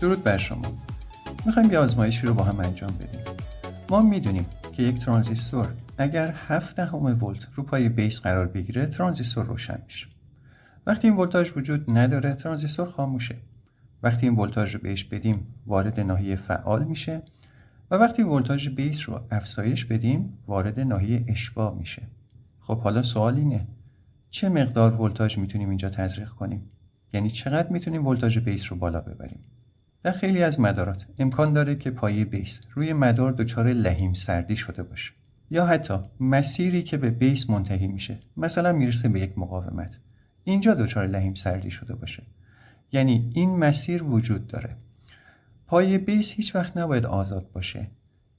درود بر شما. میخوایم یه آزمایشی رو با هم انجام بدیم. ما میدونیم که یک ترانزیستور اگر 0.7 ولت رو پای بیس قرار بگیره ترانزیستور روشن میشه. وقتی این ولتاژ وجود نداره ترانزیستور خاموشه. وقتی این ولتاژ رو بهش بدیم وارد ناحیه فعال میشه و وقتی ولتاژ بیس رو افزایش بدیم وارد ناحیه اشباع میشه. خب حالا سوال اینه چه مقدار ولتاژ میتونیم اینجا تزریق کنیم؟ یعنی چقدر میتونیم ولتاژ بیس رو بالا ببریم؟ در خیلی از مدارات امکان داره که پایه بیس روی مدار دچار لحیم سردی شده باشه یا حتی مسیری که به بیس منتهی میشه مثلا میرسه به یک مقاومت اینجا دچار لحیم سردی شده باشه. یعنی این مسیر وجود داره. پایه بیس هیچ وقت نباید آزاد باشه.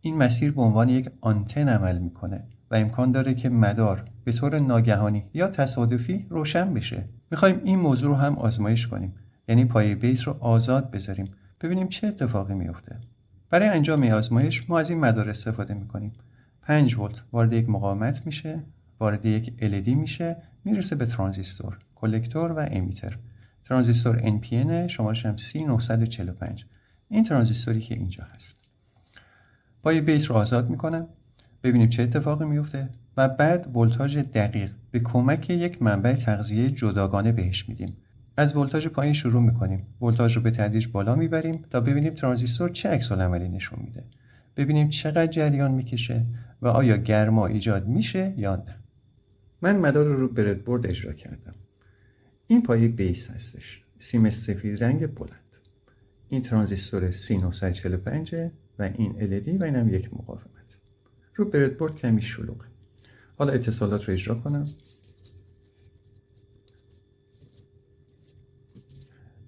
این مسیر به عنوان یک آنتن عمل میکنه و امکان داره که مدار به طور ناگهانی یا تصادفی روشن بشه. میخوایم این موضوع رو هم آزمایش کنیم، یعنی پایه بیس رو آزاد بذاریم ببینیم چه اتفاقی میفته. برای انجام این آزمایش ما از این مدار استفاده میکنیم. 5 ولت وارد یک مقاومت میشه، وارد یک LED میشه، میرسه به ترانزیستور، کلکتور و امیتر. ترانزیستور NPN شمارش هم C945. این ترانزیستوری که اینجا هست. پایه بیس رو آزاد میکنم ببینیم چه اتفاقی میفته و بعد ولتاژ دقیق به کمک یک منبع تغذیه جداگانه بهش میدیم. از ولتاژ پایین شروع میکنیم، ولتاژ رو به تدریج بالا میبریم تا ببینیم ترانزیستور چه عکس‌العملی نشون میده، ببینیم چقدر جریان میکشه و آیا گرما ایجاد میشه یا نه. من مدار رو بردبورد اجرا کردم. این پایه بیس هستش، سیم سفید رنگ بلند. این ترانزیستور C945 و این LED و اینم یک مقاومت. رو بردبورد کمی شلوغه. حالا اتصالات رو اجرا کنم.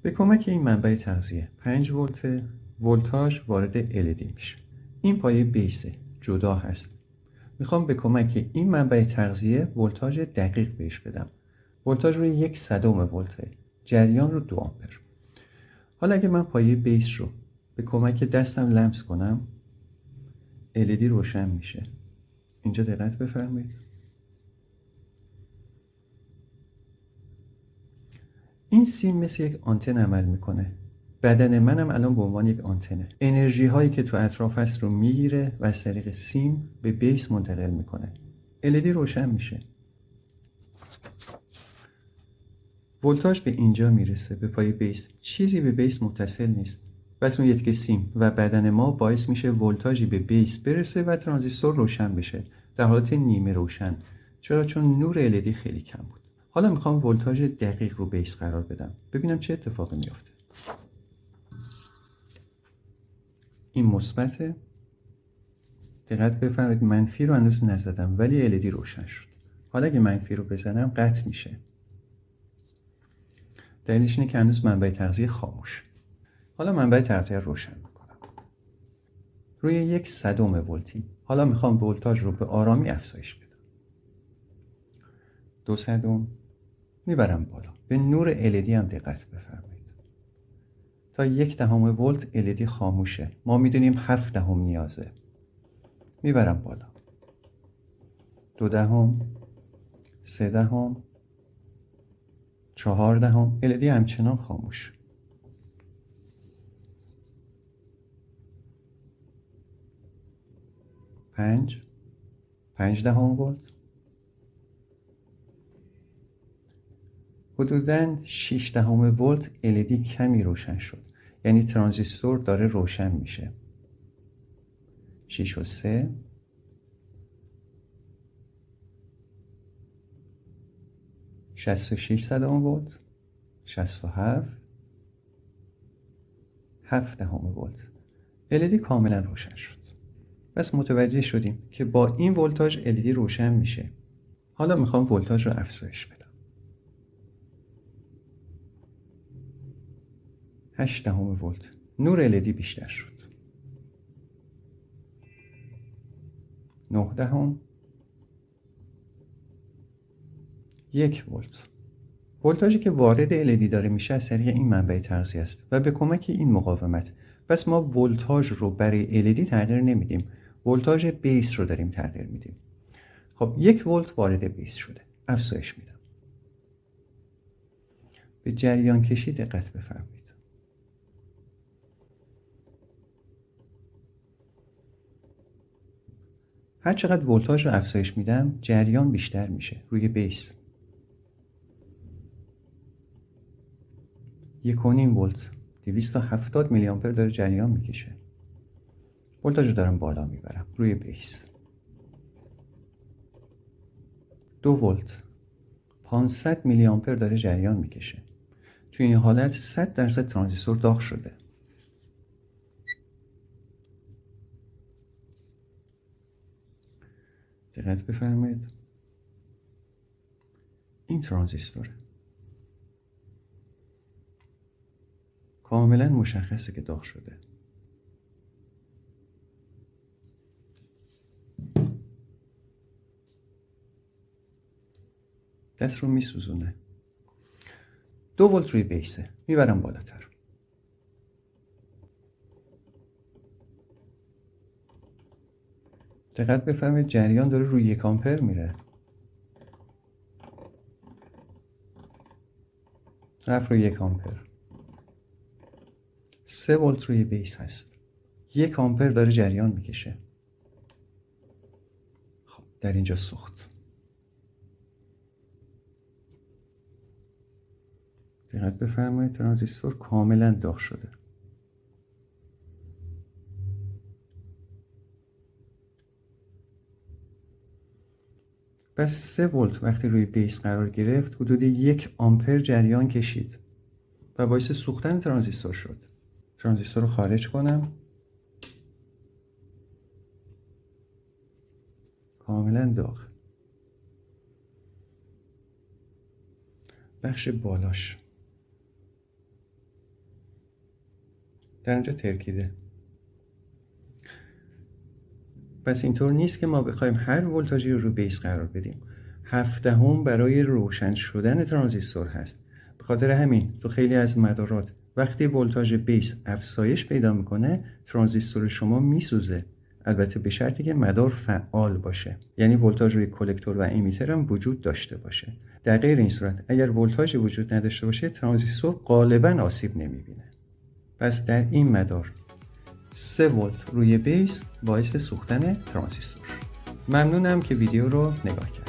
به کمک این منبع تغذیه 5 ولت ولتاژ وارد LED میشه. این پایه بیس جدا هست. میخوام به کمک این منبع تغذیه ولتاژ دقیق بهش بدم. ولتاژ روی 1/100 ولت، جریان رو 2 آمپر. حالا اگه من پایه بیس رو به کمک دستم لمس کنم LED روشن میشه. اینجا دقت بفرمایید. این سیم مثل یک آنتن عمل میکنه. بدن منم الان به عنوان یک آنتنه. انرژی هایی که تو اطراف هست رو میگیره و از طریق سیم به بیس منتقل میکنه. LED روشن میشه. ولتاژ به اینجا میرسه، به پای بیس. چیزی به بیس متصل نیست. بس اون یک سیم و بدن ما باعث میشه ولتاژی به بیس برسه و ترانزیستور روشن بشه در حالت نیمه روشن. چرا؟ چون نور LED خیلی کم بود. حالا میخوام ولتاژ دقیق رو بیس قرار بدم ببینم چه اتفاقی میفته. این مثبته. دقت بفرمایید منفی رو هنوز نزدم ولی LED روشن شد. حالا اگه منفی رو بزنم قطع میشه. دلیلش اینه که هنوز منبع تغذیه خاموش. حالا منبع تغذیه روشن میکنم. روی 1/100 ولتی. حالا میخوام ولتاژ رو به آرامی افزایش بدم. 200 میبرم بالا. به نور LED هم دقت بفرمایید. تا 1/10 ولت LED خاموشه. ما میدونیم 0.7 نیازه. میبرم بالا. 0.2 0.3 0.4 LED همچنان خاموش. 5 دهم ولت. حدوداً 6 دهم ولت LED کمی روشن شد. یعنی ترانزیستور داره روشن میشه. 6 و 3 66 صدام ولت 67 7 دهم ولت LED کاملا روشن شد. پس متوجه شدیم که با این ولتاژ LED روشن میشه. حالا میخوام ولتاژ رو افزایش بدم. 8 دهم ولت نور LED بیشتر شد. 9 دهم 1 ولت. ولتاژی که وارد LED داره میشه از طریق این منبع تغذیه است و به کمک این مقاومت. پس ما ولتاژ رو برای LED تغییر نمیدیم، ولتاژ بیس رو داریم تغییر میدیم. خب 1 ولت وارد بیس شده، افزایش میدم. به جریان کشی دقت بفرمایید. هر چقدر ولتاژ رو افزایش میدم جریان بیشتر میشه روی بیس. 1.5 ولت 270 میلی آمپر داره جریان میکشه. ولتاژ رو دارم بالا میبرم روی بیس. 2 ولت 500 میلی آمپر داره جریان میکشه. توی این حالت 100% ترانزیستور داغ شده. دقت بفرمایید. این ترانزیستوره. کاملا مشخصه که داغ شده. دست رو میسوزونه. 2 ولت روی بیسه. میبرم بالاتر. دقت بفرمایید جریان داره روی 1 آمپر میره. رفت روی 1 آمپر. 3 ولت روی بیس هست. 1 آمپر داره جریان میکشه. خب در اینجا سوخت. دقت بفرمایید ترانزیستور کاملا داغ شده. پس 3 ولت وقتی روی بیس قرار گرفت حدود 1 آمپر جریان کشید و باعث سوختن ترانزیستور شد. ترانزیستور رو خارج کنم. کاملا داغ. بخش بالاش در اینجا ترکیده. پس اینطور نیست که ما بخوایم هر ولتاژی رو بیس قرار بدیم. 0.7 برای روشن شدن ترانزیستور هست. به خاطر همین تو خیلی از مدارات وقتی ولتاژ بیس افزایش پیدا میکنه ترانزیستور شما میسوزه. البته به شرطی که مدار فعال باشه، یعنی ولتاژ روی کلکتور و امیتر هم وجود داشته باشه. در غیر این صورت اگر ولتاژی وجود نداشته باشه ترانزیستور غالبا آسیب نمیبینه. پس در این مدار 3 ولت روی بیس باعث سوختن ترانزیستور. ممنونم که ویدیو رو نگاه کردید.